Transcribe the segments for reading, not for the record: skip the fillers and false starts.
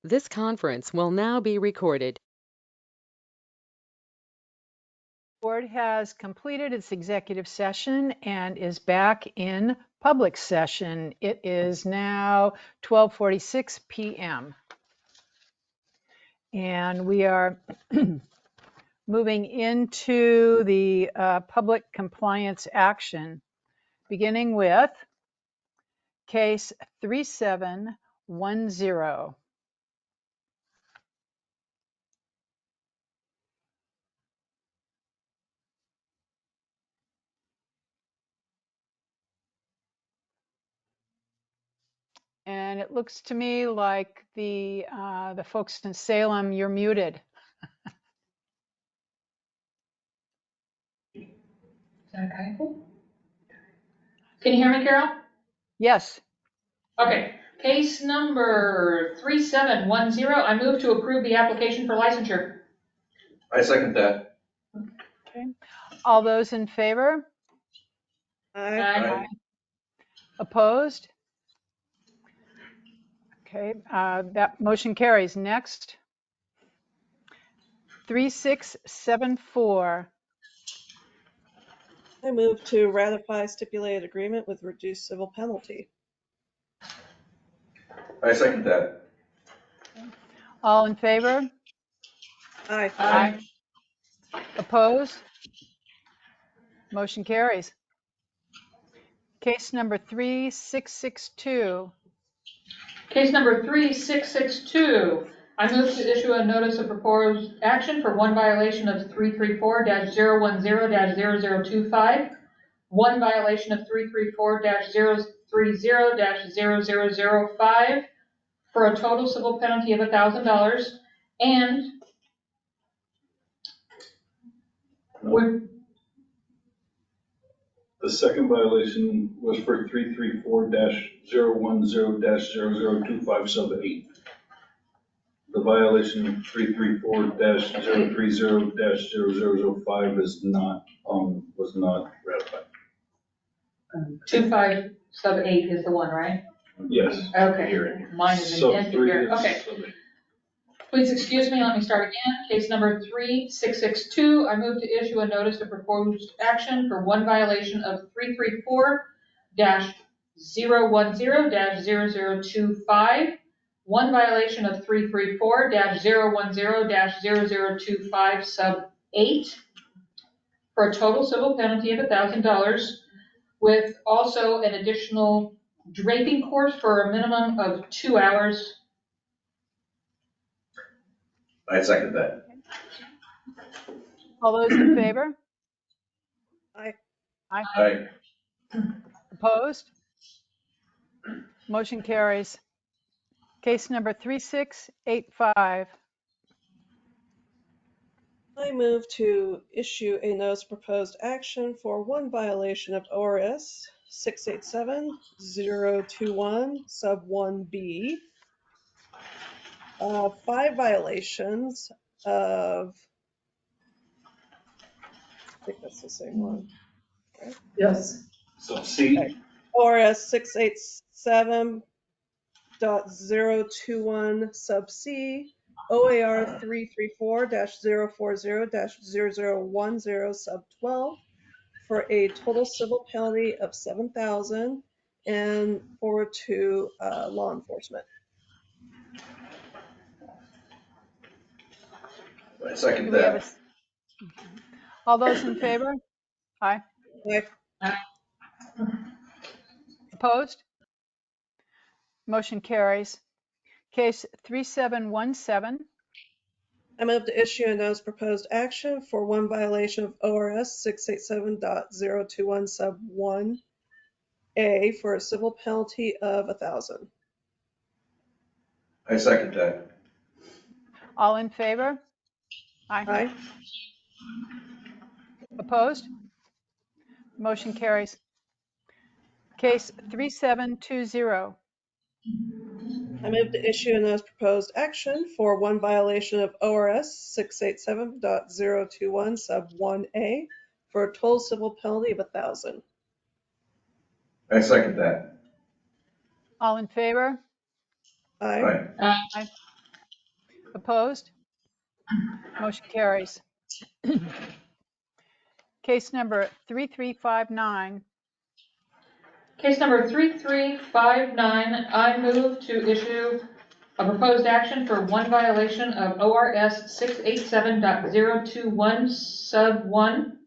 This conference will now be recorded. Board has completed its executive session and is back in public session. It is now 12:46 p.m. And we are moving into the public compliance action, beginning with case 3710. And it looks to me like the folks in Salem, you're muted. Is that okay? Can you hear me, Carol? Yes. Okay. Case number 3710. I move to approve the application for licensure. I second that. Okay. All those in favor? Aye. Opposed? Okay, that motion carries. Next, 3674. I move to ratify stipulated agreement with reduced civil penalty. I second that. All in favor? Aye. Aye. Opposed? Motion carries. Case number 3662. Case number 3662. I move to issue a notice of proposed action for one violation of 334-010-0025, one violation of 334-030-0005 for a total civil penalty of $1,000, and The second violation was for 334-010-0025 sub 8. The violation 334-030-0005 is not, was not ratified. 25 sub 8 is the one, right? Yes. Okay. Mine is Sub indented 3 here. is Okay. sub 8. Please excuse me, let me start again. Case number 3662, I move to issue a notice of proposed action for one violation of 334-010-0025, one violation of 334-010-0025 sub 8 for a total civil penalty of $1,000, with also an additional draping course for a minimum of 2 hours. I second that. All those in favor? Aye. Aye. Opposed? Motion carries. Case number 3685. I move to issue a notice of proposed action for one violation of ORS 687-021 sub 1B, 5 violations of, I think that's the same one. Yes. Sub C. Okay. ORS 687.021 sub C, OAR 334-040-0010 sub 12 for a total civil penalty of $7,000 and forward to law enforcement. I second Do we have that. all those in favor? Aye. Aye. Opposed? Motion carries. Case 3717. I move to issue a notice of proposed action for one violation of ORS 687.021 sub 1A for a civil penalty of $1,000. I second that. All in favor? Aye. Aye. Opposed? Motion carries. Case 3720. I move to issue a notice of proposed action for one violation of ORS 687.021 sub 1A for a total civil penalty of $1,000. I second that. All in favor? Aye. Aye. Opposed? Motion carries. Case number 3359. Case number 3359, I move to issue a proposed action for one violation of ORS 687.021 sub 1,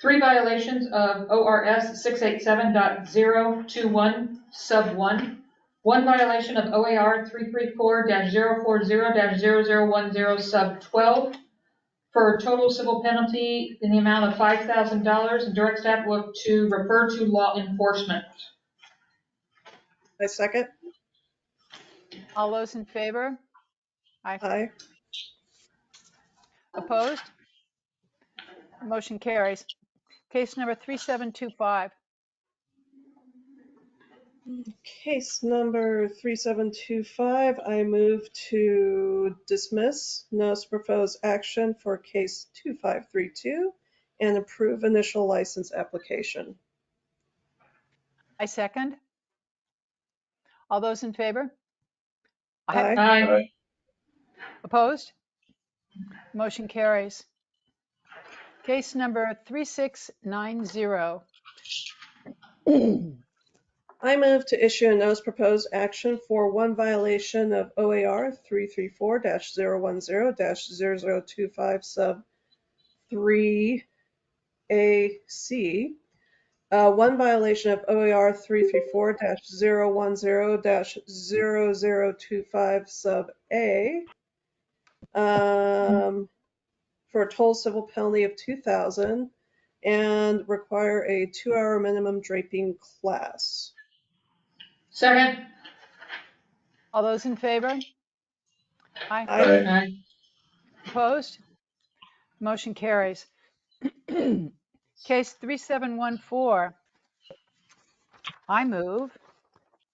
three violations of ORS 687.021 sub 1, one violation of OAR 334-040-0010 sub 12, for a total civil penalty in the amount of $5,000, and direct staff work to refer to law enforcement. I second. All those in favor? Aye. Aye. Opposed? Motion carries. Case number 3725. Case number 3725, I move to dismiss notice of proposed action for case 2532 and approve initial license application. I second. All those in favor? Aye. Aye. Opposed? Motion carries. Case number 3690. I move to issue a notice of proposed action for one violation of OAR 334-010-0025 sub 3AC. One violation of OAR 334-010-0025 sub A, for a total civil penalty of $2,000 and require a 2-hour minimum draping class. Second. All those in favor? Aye. Aye. Aye. Opposed? Motion carries. Case 3714. I move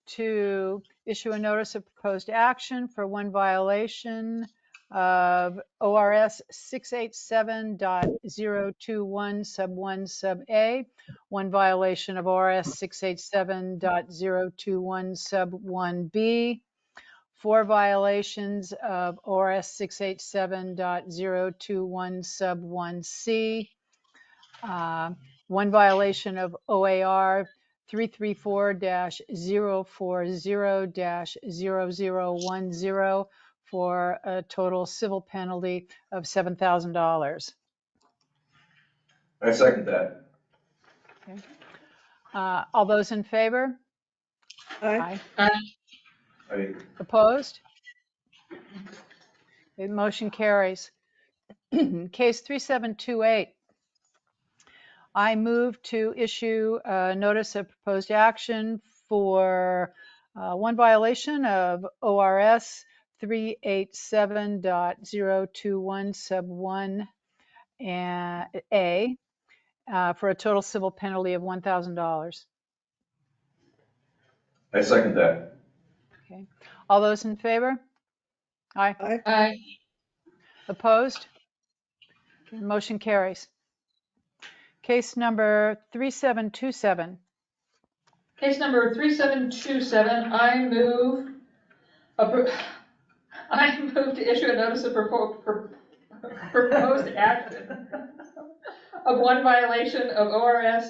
to issue a notice of proposed action for one violation of ORS 687.021 sub 1 sub A, one violation of ORS 687.021 sub 1B, four violations of ORS 687.021 sub 1C, one violation of OAR 334-040-0010 for a total civil penalty of $7,000. I second that. All those in favor? Aye. Aye. Aye. Opposed? The motion carries. Case 3728. I move to issue a notice of proposed action for one violation of ORS 387.021 sub 1 A for a total civil penalty of $1,000. I second that. Okay. All those in favor? Aye. Aye. Aye. Opposed? Okay, motion carries. Case number 3727. Case number 3727, I move to issue a notice of proposed action of one violation of ORS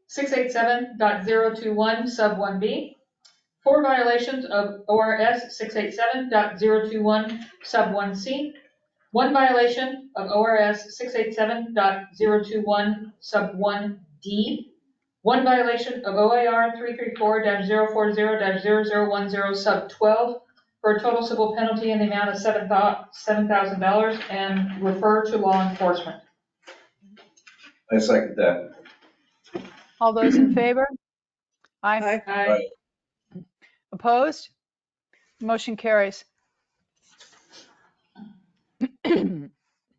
687.021 sub 1B, four violations of ORS 687.021 sub 1C, one violation of ORS 687.021 sub 1D, one violation of OAR 334-040-0010 sub 12 for a total civil penalty in the amount of $7,000 and refer to law enforcement. I second that. All those in favor? Aye. Aye. Aye. Opposed? Motion carries.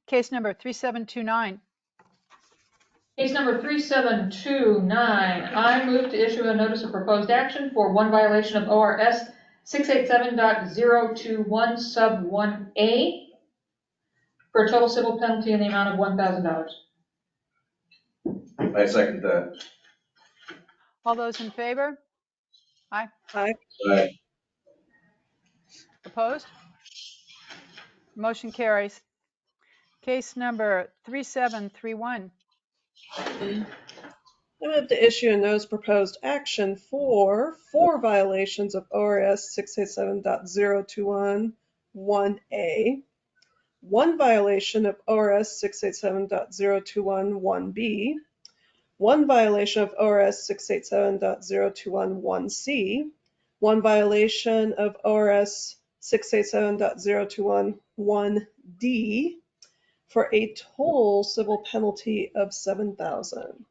Case number 3729. Case number 3729, I move to issue a notice of proposed action for one violation of ORS 687.021 sub 1A for a total civil penalty in the amount of $1,000. I second that. All those in favor? Aye. Aye. Aye. Opposed? Motion carries. Case number 3731. I move to issue a notice of proposed action for 4 violations of ORS 687.021-1A, 1 violation of ORS 687.021-1B, 1 violation of ORS 687.021-1C, 1 violation of ORS 687.021-1D, for a total civil penalty of $7,000.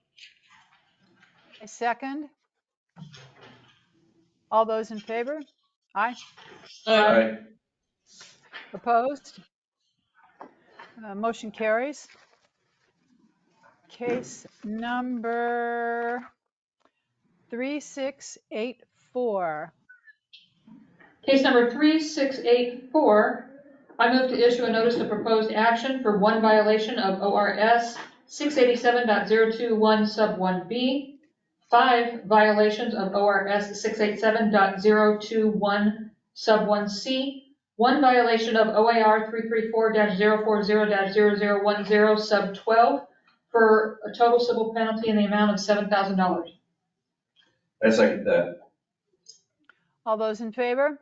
I second. All those in favor? Aye. Aye. Opposed? Motion carries. Case number 3684. Case number 3684, I move to issue a notice of proposed action for 1 violation of ORS 687.021 sub 1B, 5 violations of ORS 687.021 sub 1C, 1 violation of OAR 334-040-0010 sub 12, for a total civil penalty in the amount of $7,000. I second that. All those in favor?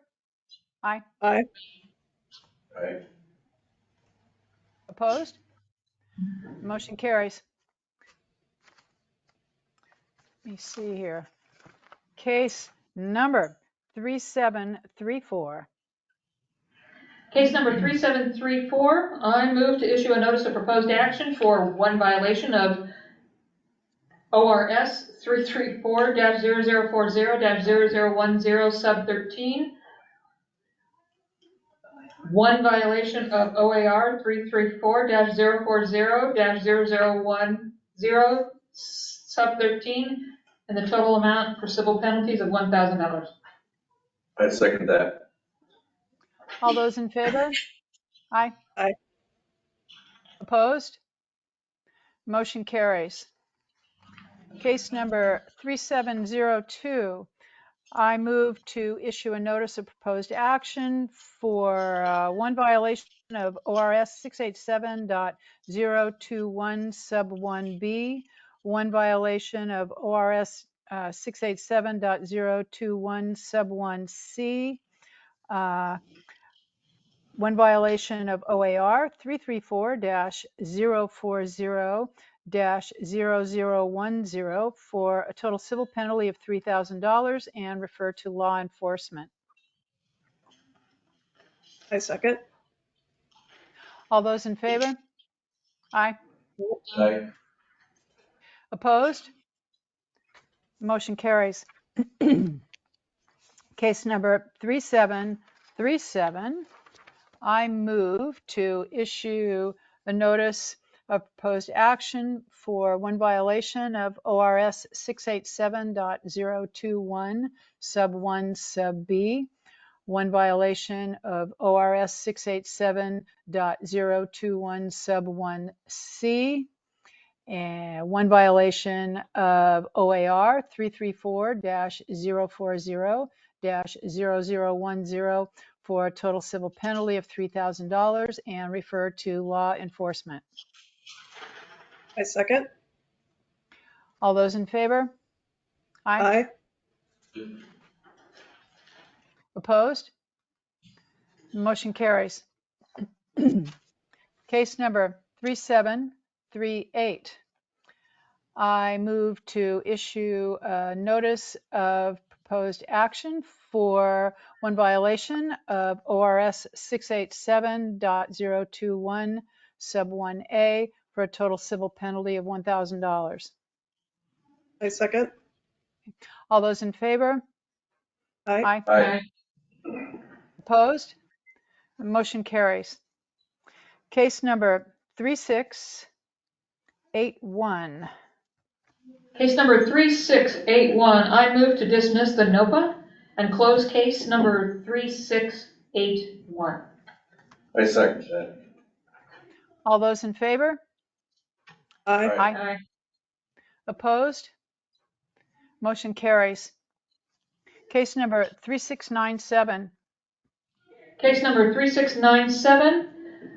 Aye. Aye. Aye. Opposed? Motion carries. Let me see here. Case number 3734. Case number 3734, I move to issue a notice of proposed action for 1 violation of ORS 334-0040-0010 sub 13, 1 violation of OAR 334-040-0010 sub 13, and the total amount for civil penalties of $1,000. I second that. All those in favor? Aye. Aye. Opposed? Motion carries. Case number 3702. I move to issue a notice of proposed action for 1 violation of ORS 687.021 sub 1B, 1 violation of ORS 687.021 sub 1C, 1 violation of OAR 334-040-0010 for a total civil penalty of $3,000 and refer to law enforcement. I second. All those in favor? Aye. Aye. Opposed? Motion carries. Case number 3737. I move to issue a notice of proposed action for 1 violation of ORS 687.021 sub 1 sub B, 1 violation of ORS 687.021 sub 1 C, and 1 violation of OAR 334-040-0010 for a total civil penalty of $3,000 and refer to law enforcement. I second. All those in favor? Aye. Aye. Opposed? Motion carries. Case number 3738. I move to issue a notice of proposed action for 1 violation of ORS 687.021 sub 1A for a total civil penalty of $1,000. I second. All those in favor? Aye. Aye. Opposed? Motion carries. Case number 3681. Case number 3681, I move to dismiss the NOPA and close case number 3681. I second that. All those in favor? Aye. Aye. Opposed? Motion carries. Case number 3697. Case number 3697,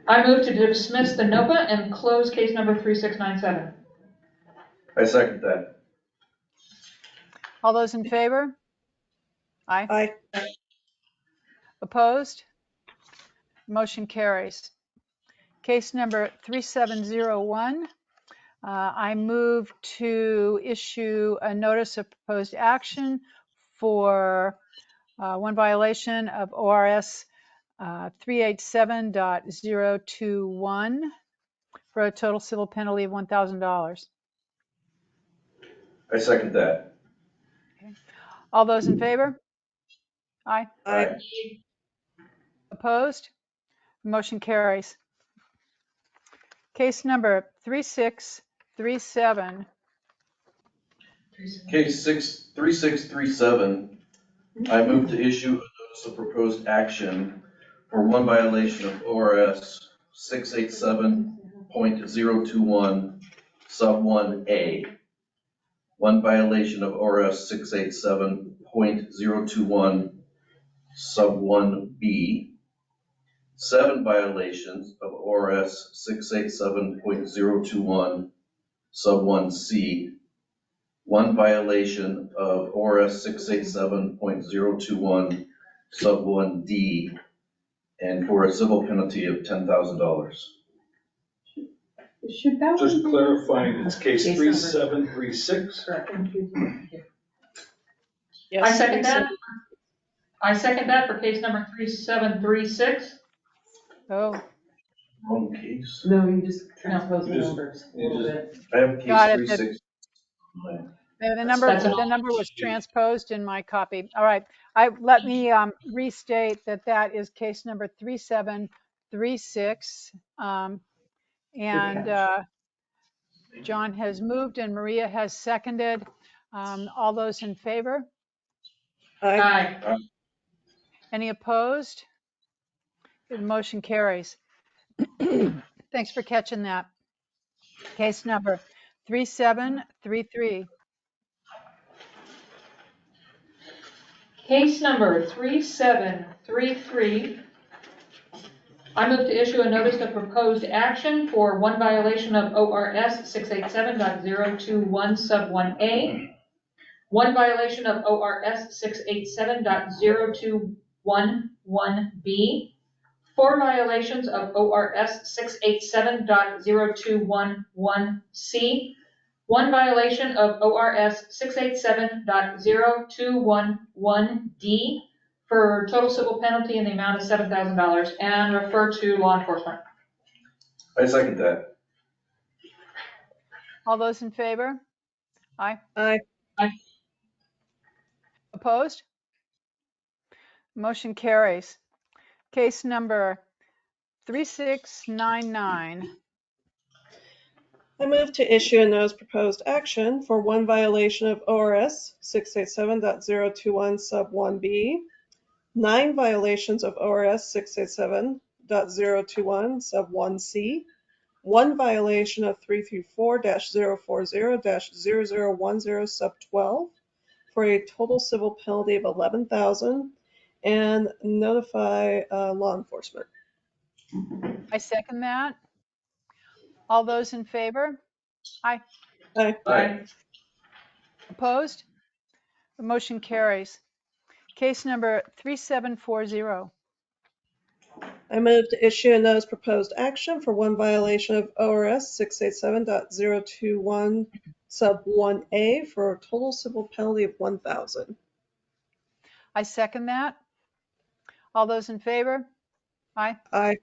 I move to dismiss the NOPA and close case number 3697. I second that. All those in favor? Aye. Aye. Opposed? Motion carries. Case number 3701. I move to issue a notice of proposed action for one violation of ORS 387.021 for a total civil penalty of $1,000. I second that. All those in favor? Aye. Aye. Opposed? Motion carries. Case number 3637. Case 3637, I move to issue a notice of proposed action for one violation of ORS 687.021 sub 1A. One violation of ORS 687.021 sub 1B. 7 violations of ORS 687.021 sub 1C. 1 violation of ORS 687.021 sub 1D, and for a civil penalty of $10,000. Should that Just one be? clarifying, it's case Case number. 3736. Correct, thank you. Yes. I second that. 37. I second that for case number 3736. Oh, Wrong case. No, you just transpose the You just- numbers a you little just- bit. I have case Got it. 36. the That's the number was transposed in my copy. All right. Let me restate that is case number 3736. And John has moved and Maria has seconded. All those in favor? Aye. Aye. Any opposed? The motion carries. Thanks for catching that. Case number 3733. Case number 3733. I move to issue a notice of proposed action for one violation of ORS 687.021 sub 1A, one violation of ORS 687.021(1)B, 4 violations of ORS 687.021(1)C, 1 violation of ORS 687.021(1)D, for total civil penalty in the amount of $7,000, and refer to law enforcement. I second that. All those in favor? Aye. Aye. Opposed? Motion carries. Case number 3699. I move to issue a notice of proposed action for one violation of ORS 687.021 sub 1B, 9 violations of ORS 687.021 sub 1C, 1 violation of 334-040-0010 sub 12 for a total civil penalty of $11,000, and notify law enforcement. I second that. All those in favor? Aye. Aye. Aye. Opposed? The motion carries. Case number 3740. I move to issue a notice of proposed action for one violation of ORS 687.021 sub 1A for a total civil penalty of $1,000. I second that. All those in favor? Aye. Aye.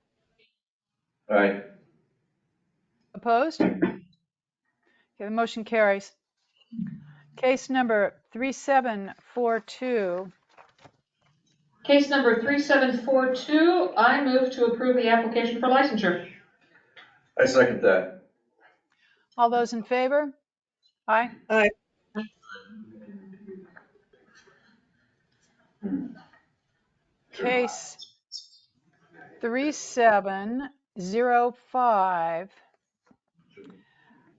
Aye. Opposed? Okay, the motion carries. Case number 3742. Case number 3742, I move to approve the application for licensure. I second that. All those in favor? Aye. Aye. Case 3705.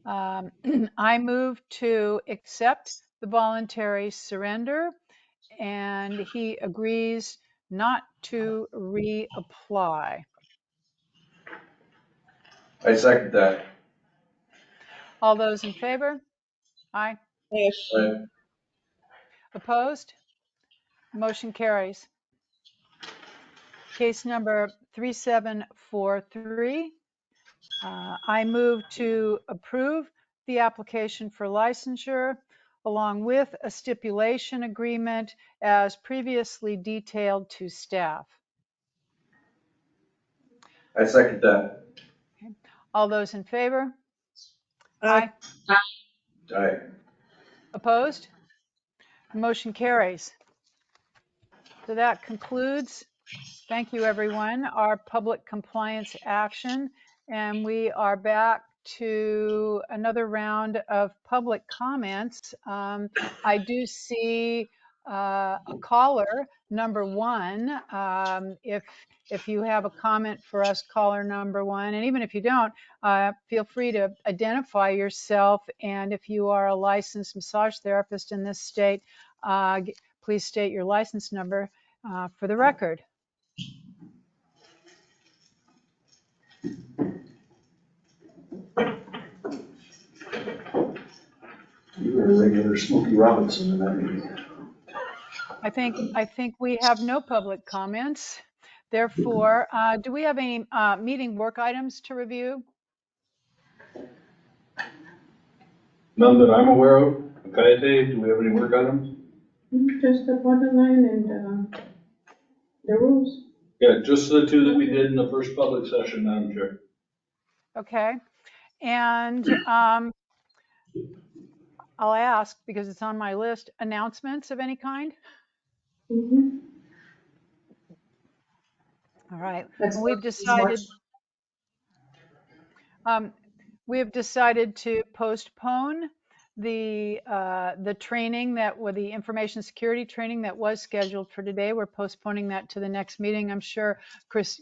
I move to accept the voluntary surrender, and he agrees not to reapply. I second that. All those in favor? Aye. Yes. Aye. Opposed? Motion carries. Case number 3743. I move to approve the application for licensure along with a stipulation agreement as previously detailed to staff. I second that. All those in favor? Aye. Aye. Opposed? Motion carries. So that concludes, thank you everyone, our public compliance action. And we are back to another round of public comments. I do see a caller, number one. If you have a comment for us, caller number one, and even if you don't, feel free to identify yourself. And if you are a licensed massage therapist in this state, please state your license number for the record. You were a regular Smokey Robinson in that meeting. I think we have no public comments. Therefore, do we have any meeting work items to review? None that I'm aware of. Kaite, do we have any work items? Just the bottom line and the rules. Yeah, just the two that we did in the first public session, Madam Chair. Okay. And I'll ask, because it's on my list, announcements of any kind? Mm-hmm. All right. That's We've decided to postpone the training the information security training that was scheduled for today. We're postponing that to the next meeting. I'm sure, Krista,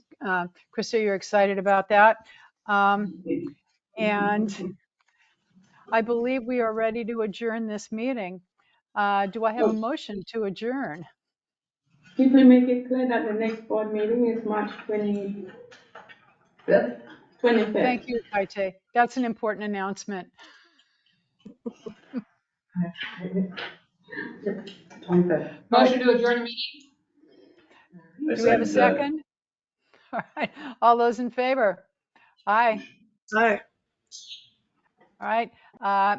you're excited about that. And I believe we are ready to adjourn this meeting. Do I have a motion to adjourn? Simply make it clear that the next board meeting is March 25th. Thank you, Kaite. That's an important announcement. Motion to adjourn the meeting? Do we have a second? All right. All those in favor? Aye. Aye. All right.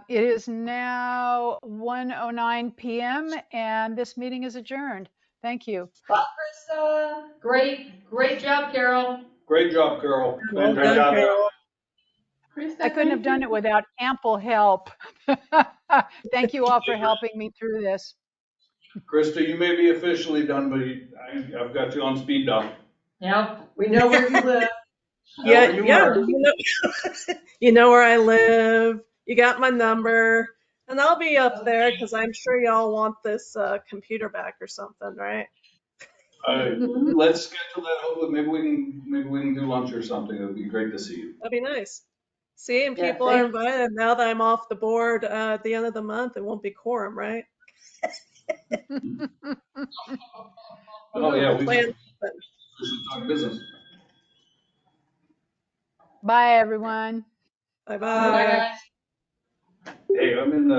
It is now 1:09 p.m. and this meeting is adjourned. Thank you. Bye, Krista. Great job, Carol. Great job, Carol. Well Great done, job. Carol. I couldn't have done it without ample help. Thank you all for helping me through this. Krista, you may be officially done, but I've got you on speed dial. Yep. We know where you live. Yeah, you yeah. were. You know where I live. You got my number. And I'll be up there because I'm sure y'all want this computer back or something, right? Let's schedule that. Hopefully, maybe we can do lunch or something. It would be great to see you. That'd be nice. See, and Yeah, people are invited. Now that I'm off the board at the end of the month, it won't be quorum, right? Oh yeah, we Plan should talk business. Bye, everyone. Bye Bye, bye. guys. Hey, I'm in the